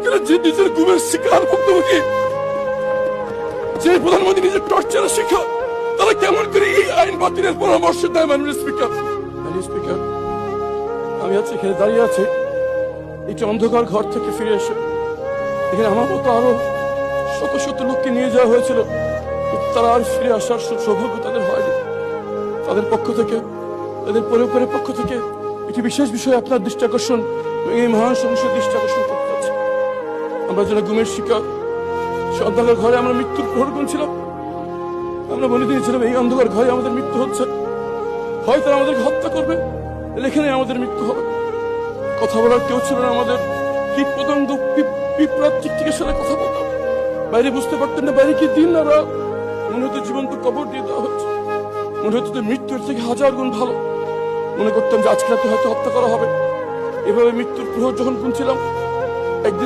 করে যে নিজের গুমের শিকার ভুক্তভোগী, যে প্রধানমন্ত্রী নিজের টর্চারের শিকার, তারা কেমন করে এই আইন বাতিলের পরামর্শ দেয়? মাননীয় স্পিকার, আমি আছি এখানে দাঁড়িয়ে আছি একটি অন্ধকার ঘর থেকে ফিরে এসে। এখানে আমার মতো আরো শত শত লোককে নিয়ে যাওয়া হয়েছিল, কিন্তু তারা আর ফিরে আসার সৌভাগ্য তাদের হয়নি। তাদের পক্ষ থেকে, তাদের পরিবারের পক্ষ থেকে একটি বিশেষ বিষয়ে আপনার দৃষ্টি আকর্ষণ, এই মহান সংসদ দৃষ্টি আকর্ষণ করতে চাচ্ছি। আমরা যারা গুমের শিকার, সে অন্ধকার ঘরে আমরা মৃত্যুর প্রহর গুনছিলাম। আমরা বলে দিয়েছিলাম এই অন্ধকার ঘরে আমাদের মৃত্যু হচ্ছে, হয় তারা আমাদেরকে হত্যা করবে, এখানে আমাদের মৃত্যু হবে। কথা বলার কেউ ছিল না আমাদের। কীট পতঙ্গ পিঁপড়ার টিকটিকের সাথে কথা বলতাম, বাইরে বুঝতে পারতেন না বাইরে কি দিন না রাত। মনে হতো জীবন্ত কবর দিয়ে দেওয়া হচ্ছে, মনে হতো যে মৃত্যুর থেকে হাজার গুণ ভালো। মনে করতাম যে আজকে রাতে হয়তো হত্যা করা হবে। এভাবে মৃত্যুর প্রহর যখন গুনছিলাম, একদিন